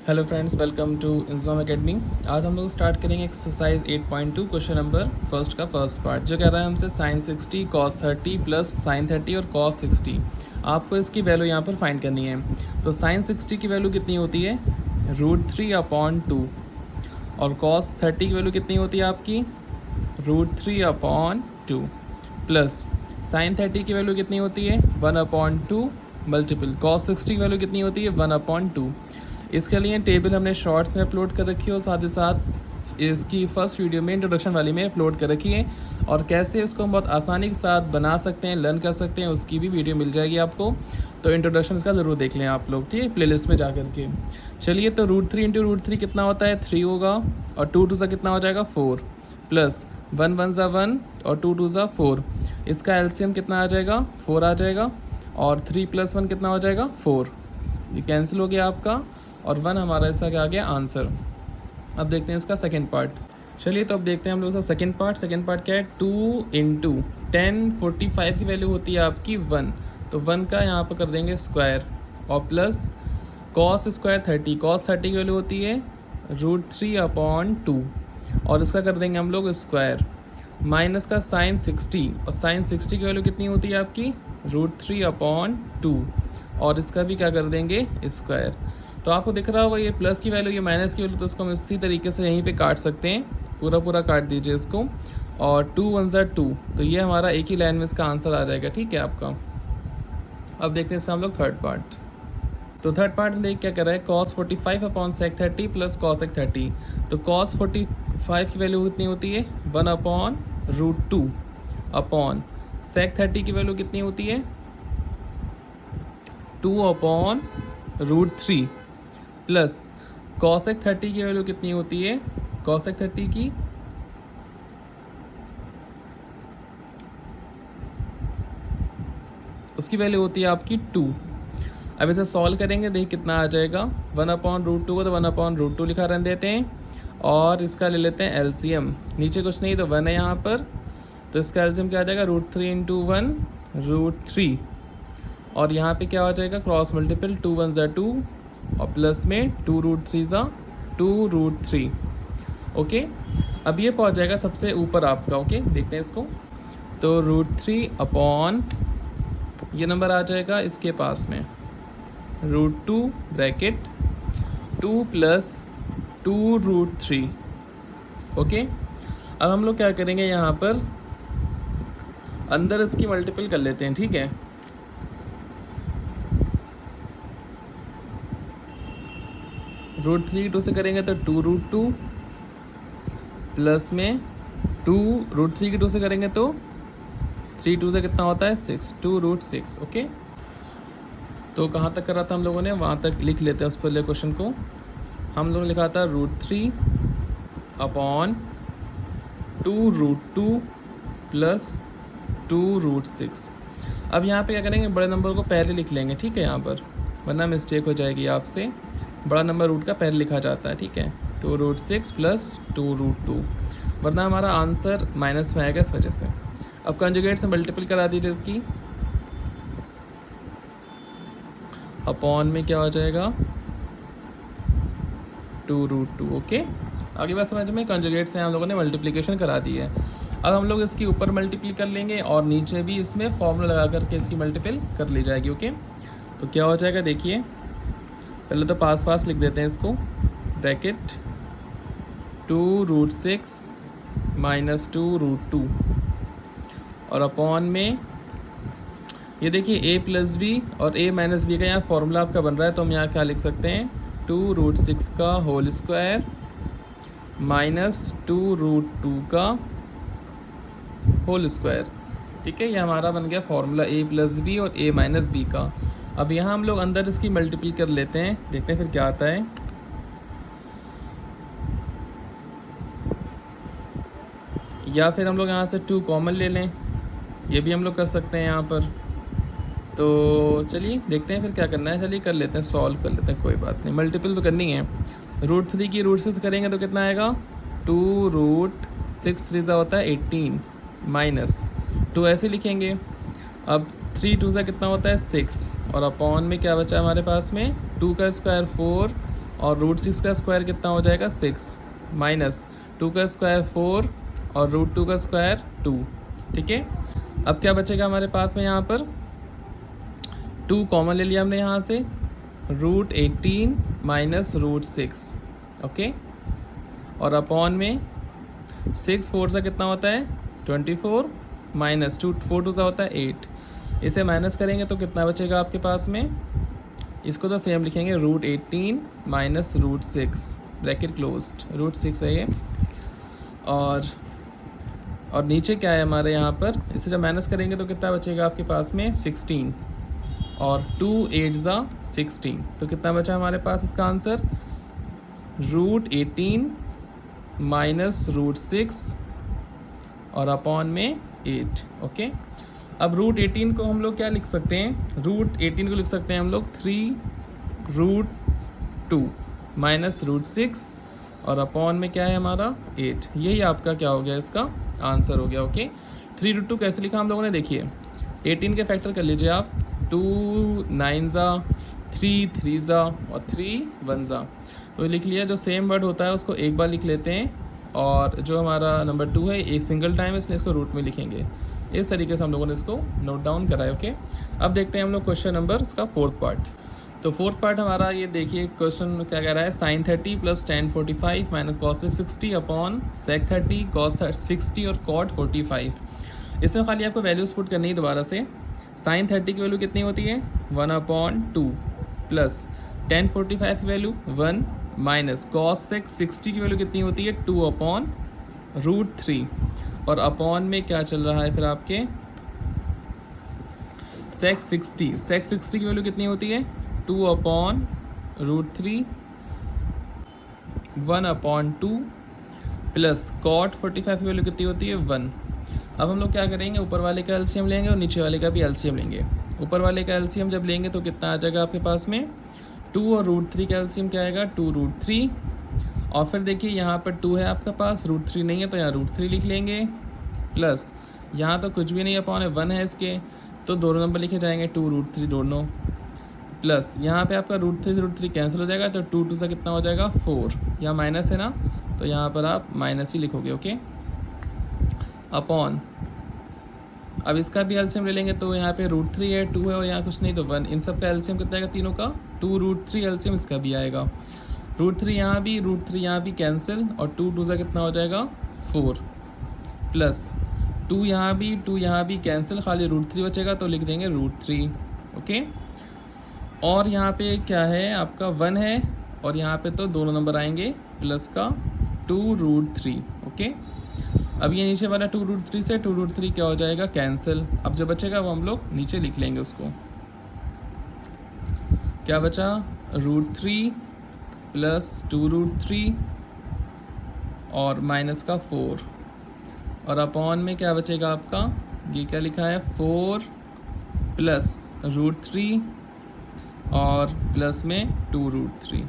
Hello friends, welcome to Inzamam academy. आज हम लोग स्टार्ट करेंगे एक्सरसाइज 8.2 क्वेश्चन नंबर फर्स्ट का फर्स्ट पार्ट, जो कह रहा है हमसे sin 60 cos 30 प्लस sin 30 और cos 60। आपको इसकी वैल्यू यहाँ पर फाइंड करनी है। तो sin 60 की वैल्यू कितनी होती है, √3/2, और cos 30 की वैल्यू कितनी होती है आपकी, √3/2, प्लस sin 30 की वैल्यू कितनी होती है, 1/2 मल्टीपल cos 60 की वैल्यू कितनी होती है, 1/2। इसके लिए टेबल हमने शॉर्ट्स में अपलोड कर रखी है और साथ ही साथ इसकी फर्स्ट वीडियो में इंट्रोडक्शन वाली में अपलोड कर रखी है, और कैसे इसको हम बहुत आसानी के साथ बना सकते हैं, लर्न कर सकते हैं, उसकी भी वीडियो मिल जाएगी आपको। तो इंट्रोडक्शन इसका ज़रूर देख लें आप लोग, ठीक है, प्लेलिस्ट में जा कर के। चलिए, तो √3 इंटू √3 कितना होता है, 3 होगा, और 2 2 कितना हो जाएगा, 4, प्लस 1 1 1 और 2 2 4। इसका एलसीएम कितना आ जाएगा, 4 आ जाएगा, और 3 + 1 कितना हो जाएगा, 4। ये कैंसिल हो गया आपका, और 1 हमारा इसका क्या आ गया, आंसर। अब देखते हैं इसका सेकंड पार्ट। चलिए, तो अब देखते हैं हम लोग इसका सेकंड पार्ट। सेकंड पार्ट क्या है, 2 × 10 45 की वैल्यू होती है आपकी 1, तो 1 का यहाँ पर कर देंगे स्क्वायर, और प्लस cos स्क्वायर 30, cos 30 की वैल्यू होती है √3/2, और इसका कर देंगे हम लोग स्क्वायर, माइनस का sin 60, और sin 60 की वैल्यू कितनी होती है आपकी, √3/2, और इसका भी क्या कर देंगे, स्क्वायर। तो आपको दिख रहा होगा ये प्लस की वैल्यू, ये माइनस की वैल्यू, तो इसको हम इसी तरीके से यहीं पे काट सकते हैं, पूरा काट दीजिए इसको, और 2 1 2, तो ये हमारा एक ही लाइन में इसका आंसर आ जाएगा, ठीक है आपका। अब देखते हैं इसका हम लोग थर्ड पार्ट। तो थर्ड पार्ट में देख क्या कर रहा है, cos 45/sec 30 प्लस cos 30। तो cos 45 की वैल्यू कितनी होती है, 1/√2 अपॉन sec 30 की वैल्यू कितनी होती है, 2/√3, प्लस cosec 30 की वैल्यू कितनी होती है, cosec 30 की उसकी वैल्यू होती है आपकी 2। अब इसे सॉल्व करेंगे, देखिए कितना आ जाएगा, 1/√2 को तो 1/√2 लिखा रहने देते हैं, और इसका ले लेते हैं एलसीएम। नीचे कुछ नहीं तो 1 है यहाँ पर, तो इसका एलसीएम क्या आ जाएगा, √3 × 1 √3, और यहाँ पे क्या हो जाएगा, क्रॉस मल्टीपल, 2 1 2, और प्लस में 2 √3 2 √3। ओके, अब ये पहुँच जाएगा सबसे ऊपर आपका। ओके, देखते हैं इसको। तो √3 अपॉन ये नंबर आ जाएगा इसके पास में, √2 ब्रैकेट 2 + 2 √3। ओके, अब हम लोग क्या करेंगे, यहाँ पर अंदर इसकी मल्टीपल कर लेते हैं, ठीक है। √3 2 से करेंगे तो 2 √2, प्लस में 2 √3 की 2 से करेंगे तो 3 2 से कितना होता है, 6, 2 √6। ओके, तो कहाँ तक करा था हम लोगों ने, वहाँ तक लिख लेते हैं उस पहले क्वेश्चन को। हम लोगों ने लिखा था √3 अपॉन 2 √2 प्लस 2 √6। अब यहाँ पे क्या करेंगे, बड़े नंबर को पहले लिख लेंगे, ठीक है, यहाँ पर, वरना मिस्टेक हो जाएगी आपसे। बड़ा नंबर रूट का पहले लिखा जाता है, ठीक है, 2 √6 प्लस 2 √2, वरना हमारा आंसर माइनस में आएगा इस वजह से। अब कंजुगेट से मल्टीपल करा दीजिए इसकी, अपॉन में क्या हो जाएगा, 2 √2। ओके, आगे बात समझ में, कंजुगेट से हम लोगों ने मल्टीप्लिकेशन करा दी है। अब हम लोग इसकी ऊपर मल्टीपल कर लेंगे, और नीचे भी इसमें फॉर्मूला लगा करके इसकी मल्टीपल कर ली जाएगी। ओके, तो क्या हो जाएगा, देखिए, पहले तो पास लिख देते हैं इसको, ब्रैकेट 2 √6 माइनस 2 √2, और अपॉन में ये देखिए a + b और a - b का यहाँ फॉर्मूला आपका बन रहा है, तो हम यहाँ क्या लिख सकते हैं, 2 √6 का होल स्क्वायर माइनस 2 √2 का होल स्क्वायर। ठीक है, ये हमारा बन गया फॉर्मूला a + b और a - b का। अब यहाँ हम लोग अंदर इसकी मल्टीपल कर लेते हैं, देखते हैं फिर क्या आता है। या फिर हम लोग यहाँ से 2 कॉमन ले लें, ये भी हम लोग कर सकते हैं यहाँ पर। तो चलिए देखते हैं फिर क्या करना है, चलिए कर लेते हैं, सॉल्व कर लेते हैं, कोई बात नहीं, मल्टीपल तो करनी है। √3 की √6 करेंगे तो कितना आएगा, 2 √6 3 होता है 18, माइनस 2 ऐसे लिखेंगे। अब 3 2 कितना होता है 6, और अपॉन में क्या बचा हमारे पास में, 2 का स्क्वायर 4 और रूट 6 का स्क्वायर कितना हो जाएगा 6 माइनस 2 का स्क्वायर 4 और रूट 2 का स्क्वायर 2। ठीक है, अब क्या बचेगा हमारे पास में यहाँ पर 2 कॉमन ले लिया हमने यहाँ से, रूट 18 माइनस रूट 6। ओके, और अपॉन में 6 4 से कितना होता है 24 माइनस 2 4 2 सा होता है 8। इसे माइनस करेंगे तो कितना बचेगा आपके पास में, इसको तो सेम लिखेंगे root 18 minus root 6 bracket closed, root 6 है ये। और नीचे क्या है हमारे यहाँ पर, इसे जब माइनस करेंगे तो कितना बचेगा आपके पास में 16 और 2 8 ज़ा 16, तो कितना बचा हमारे पास इसका आंसर रूट 18 माइनस रूट 6 और अपॉन में 8। ओके, अब रूट 18 को हम लोग क्या लिख सकते हैं, रूट 18 को लिख सकते हैं हम लोग 3 रूट 2 माइनस रूट 6 और अपॉन में क्या है हमारा 8। यही आपका क्या हो गया, इसका आंसर हो गया। ओके, 3 रूट 2 कैसे लिखा हम लोगों ने, देखिए 18 के फैक्टर कर लीजिए आप, 2 9 ज़ा 3 3 ज़ा और 3 1 ज़ा, तो लिख लिया। जो सेम वर्ड होता है उसको एक बार लिख लेते हैं, और जो हमारा नंबर 2 है एक सिंगल टाइम है, इसलिए इसको रूट में लिखेंगे। इस तरीके से हम लोगों ने इसको नोट डाउन करा है। ओके, अब देखते हैं हम लोग क्वेश्चन नंबर इसका 4th पार्ट। तो 4th पार्ट हमारा ये देखिए, क्वेश्चन क्या कह रहा है, sine 30 plus ten 45 minus cos 60 upon sec 30 cos 60 और कॉट 45। इसमें खाली आपको वैल्यूज पुट करनी है दोबारा से। साइन 30 की वैल्यू कितनी होती है 1/2 प्लस टेन 45 की वैल्यू 1 माइनस कॉस सेक 60 की वैल्यू कितनी होती है 2/√3 और अपॉन में क्या चल रहा है फिर आपके सेक 60 की वैल्यू कितनी होती है 2/√3 1/2 प्लस कॉट 45 की वैल्यू कितनी होती है 1। अब हम लोग क्या करेंगे, ऊपर वाले का एलसीएम लेंगे और नीचे वाले का भी एलसीएम लेंगे। ऊपर वाले का एलसीएम जब लेंगे तो कितना आ जाएगा आपके पास में 2 और √3 का एलसीएम क्या आएगा 2√3। और फिर देखिए यहाँ पर 2 है आपके पास, √3 नहीं है तो यहाँ √3 लिख लेंगे, प्लस यहाँ तो कुछ भी नहीं अपॉन है 1 है इसके, तो दोनों नंबर लिखे जाएंगे 2√3 दोनों, प्लस यहाँ पे आपका √3 कैंसिल हो जाएगा तो 2 2 से कितना हो जाएगा 4। यहाँ माइनस है ना, तो यहाँ पर आप माइनस ही लिखोगे। ओके, अपॉन अब इसका भी एलसीएम ले लेंगे तो यहाँ पे √3 है 2 है और यहाँ कुछ नहीं तो 1। इन सब का एलसीएम कितना आएगा तीनों का 2√3 एलसीएम इसका भी आएगा, √3 यहाँ भी √3 यहाँ भी कैंसिल और 2 2 से कितना हो जाएगा 4 प्लस 2 यहाँ भी कैंसिल, खाली √3 बचेगा तो लिख देंगे √3। ओके, और यहाँ पे क्या है आपका 1 है और यहाँ पे तो दोनों नंबर आएंगे प्लस का 2√3। ओके, अब ये नीचे वाला 2√3 से 2√3 क्या हो जाएगा कैंसिल। अब जो बचेगा वो हम लोग नीचे लिख लेंगे उसको, क्या बचा √3 प्लस 2√3 और माइनस का 4 और अपॉन में क्या बचेगा आपका, ये क्या लिखा है 4 प्लस √3 और प्लस में 2√3।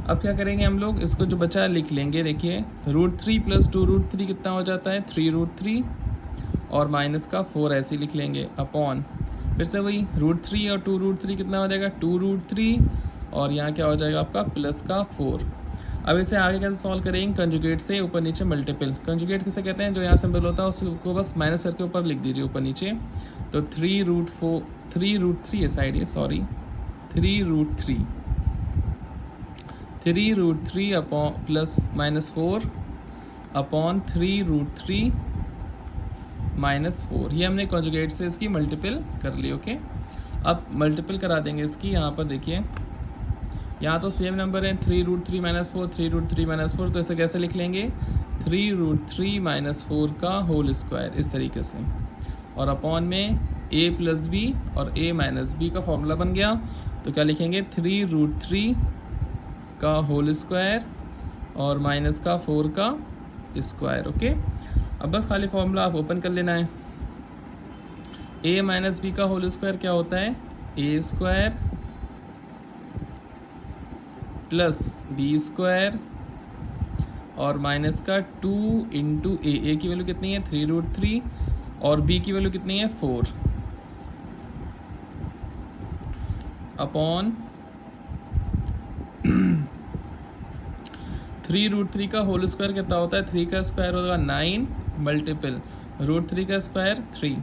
अब क्या करेंगे हम लोग, इसको जो बचा लिख लेंगे। देखिए √3 प्लस 2√3 कितना हो जाता है 3√3 और माइनस का 4 ऐसे लिख लेंगे, अपॉन फिर से वही √3 और 2√3 कितना हो जाएगा 2√3 और यहाँ क्या हो जाएगा आपका प्लस का 4। अब इसे आगे कैसे सॉल्व करेंगे, कंजुगेट से ऊपर नीचे मल्टीपल। कंजुगेट किसे कहते हैं, जो यहाँ सिंबल होता है उसको बस माइनस करके ऊपर लिख दीजिए ऊपर नीचे। तो 3√3 है साइड ये, सॉरी 3√3 अपॉन प्लस -4 अपॉन 3√3 -4। ये हमने कॉन्जुगेट से इसकी मल्टीपल कर ली। ओके, अब मल्टीपल करा देंगे इसकी। यहाँ पर देखिए यहाँ तो सेम नंबर है 3√3 -4 3√3 -4, तो इसे कैसे लिख लेंगे 3√3 -4 का होल स्क्वायर इस तरीके से, और अपॉन में a प्लस बी और a माइनस बी का फॉर्मूला बन गया। तो क्या लिखेंगे 3√3 का होल स्क्वायर और माइनस का 4 का स्क्वायर। ओके, अब बस खाली फॉर्मूला आप ओपन कर लेना है। a माइनस बी का होल स्क्वायर क्या होता है a square plus b square और माइनस का 2 इंटू ए की वैल्यू कितनी है 3√3 और b की वैल्यू कितनी है 4 अपॉन 3√3 का होल स्क्वायर कितना होता है? 3 का स्क्वायर होगा 9 मल्टीपल √3 का स्क्वायर 3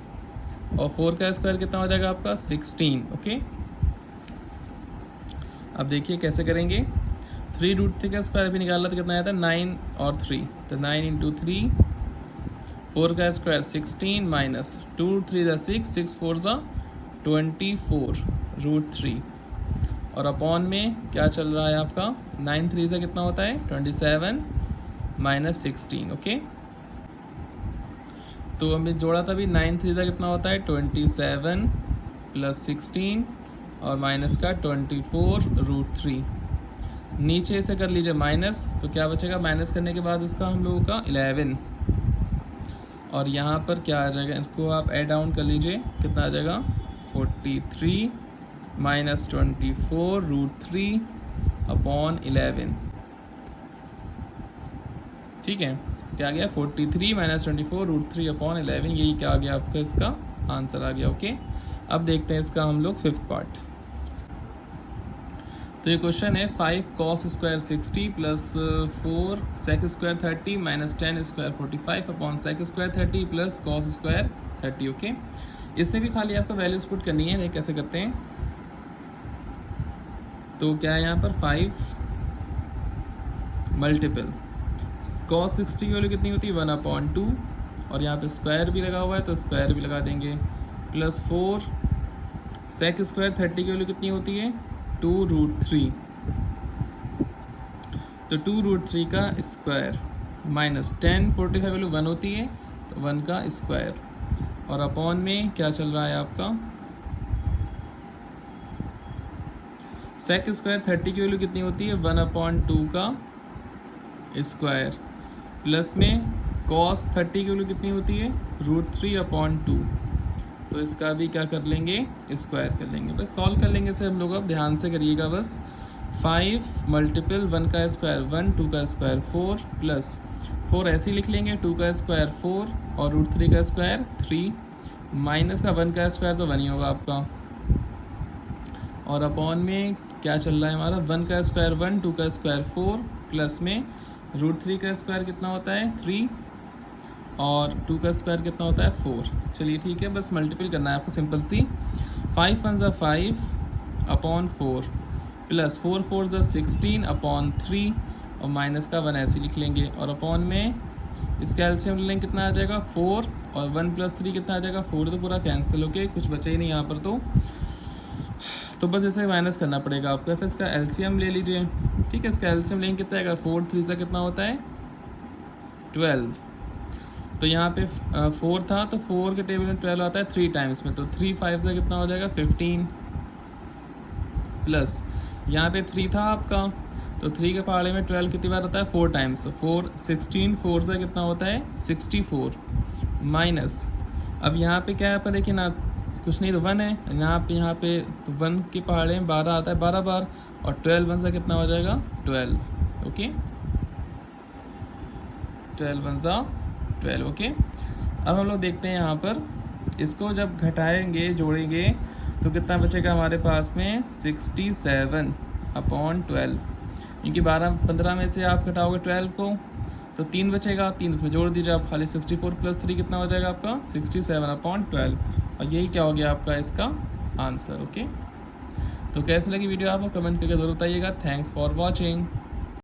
और 4 का स्क्वायर कितना हो जाएगा आपका? 16। ओके, अब देखिए कैसे करेंगे। 3√3 का स्क्वायर भी निकालना तो कितना आया था? 9 और 3, तो 9 इंटू 3, 4 का स्क्वायर 16 माइनस 2 3 6, 6 4 24 √3 और अपॉन में क्या चल रहा है आपका? 9 3 से कितना होता है? 27 माइनस 16। ओके, तो हमने जोड़ा था भी 9 3 से कितना होता है? 27 प्लस 16 और माइनस का 24 √3। नीचे से कर लीजिए माइनस, तो क्या बचेगा? माइनस करने के बाद इसका हम लोगों का 11 और यहाँ पर क्या आ जाएगा? इसको आप ऐड डाउन कर लीजिए, कितना आ जाएगा? 43 माइनस 24 √3 अपॉन 11। ठीक है, क्या आ गया? 43 माइनस 24 √3 अपॉन 11। यही क्या आ गया आपका? इसका आंसर आ गया। ओके, अब देखते हैं इसका हम लोग 5th पार्ट। तो ये क्वेश्चन है 5 cos square 60 plus 4 sec square 30 minus 10 square 45 upon sec square 30 plus cos square 30। Okay, इससे भी खाली आपको वैल्यूज पुट करनी है। देख कैसे करते हैं। तो क्या है यहाँ पर? 5 मल्टीपल cos 60 की वैल्यू कितनी होती है? 1/2 और यहाँ पे स्क्वायर भी लगा हुआ है तो स्क्वायर भी लगा देंगे, प्लस 4 sec स्क्वायर 30 की वैल्यू कितनी होती है? 2√3, तो 2√3 का स्क्वायर माइनस 10 45 वैल्यू 1 होती है तो 1 का स्क्वायर और अपॉन में क्या चल रहा है आपका? sec स्क्वायर 30 की वैल्यू कितनी होती है? 1/2 का स्क्वायर प्लस में cos 30 की वैल्यू कितनी होती है? √3/2। तो इसका भी क्या कर लेंगे? स्क्वायर कर लेंगे। बस सॉल्व कर लेंगे इसे हम लोग। अब ध्यान से करिएगा बस। 5 मल्टीपल 1 का स्क्वायर 1, 2 का स्क्वायर 4 प्लस 4 ऐसे ही लिख लेंगे, 2 का स्क्वायर 4 और √3 का स्क्वायर 3 माइनस का 1 का स्क्वायर तो 1 ही होगा आपका और अपॉन में क्या चल रहा है हमारा? 1 का स्क्वायर 1, 2 का स्क्वायर 4 प्लस में √3 का स्क्वायर कितना होता है? 3 और 2 का स्क्वायर कितना होता है? 4। चलिए ठीक है, बस मल्टीपल करना है आपको सिंपल सी। 5 1 ज़ा 5 अपॉन 4 प्लस 4 4 ज़ा 16 अपॉन 3 और माइनस का 1 ऐसे लिख लेंगे और अपॉन में इसका एलसीएम ले लेंगे, कितना आ जाएगा? 4 और 1 प्लस 3 कितना आ जाएगा? 4। तो पूरा कैंसिल होके कुछ बचे ही नहीं यहाँ पर। तो बस इसे माइनस करना पड़ेगा आपको। फिर इसका एलसीएम ले लीजिए। ठीक है, इसका एलसीएम लेंगे कितना आएगा? 4 3 से कितना होता है? 12। तो यहाँ पे 4 था तो 4 के टेबल में 12 आता है 3 टाइम्स में, तो 3 5 से कितना हो जाएगा? 15 प्लस यहाँ पे 3 था आपका तो 3 के पहाड़े में 12 कितनी बार आता है? 4 टाइम्स, तो 4 16 4 से कितना होता है? 64 माइनस अब यहाँ पे क्या है आपका? देखिए ना, कुछ नहीं तो 1 है यहाँ पे तो 1 के पहाड़े में 12 आता है 12 बार और 12 1 से कितना हो जाएगा? 12। ओके, 12 1 सा 12। ओके, अब हम लोग देखते हैं यहाँ पर इसको जब घटाएंगे जोड़ेंगे तो कितना बचेगा हमारे पास में? 67/12, क्योंकि 15 में से आप घटाओगे 12 को तो 3 बचेगा, 3 उसमें जोड़ दीजिए आप खाली। 64 प्लस 3 कितना हो जाएगा आपका? 67/12 और यही क्या हो गया आपका इसका आंसर। ओके, तो कैसी लगी वीडियो आपको कमेंट करके ज़रूर बताइएगा। Thanks for watching.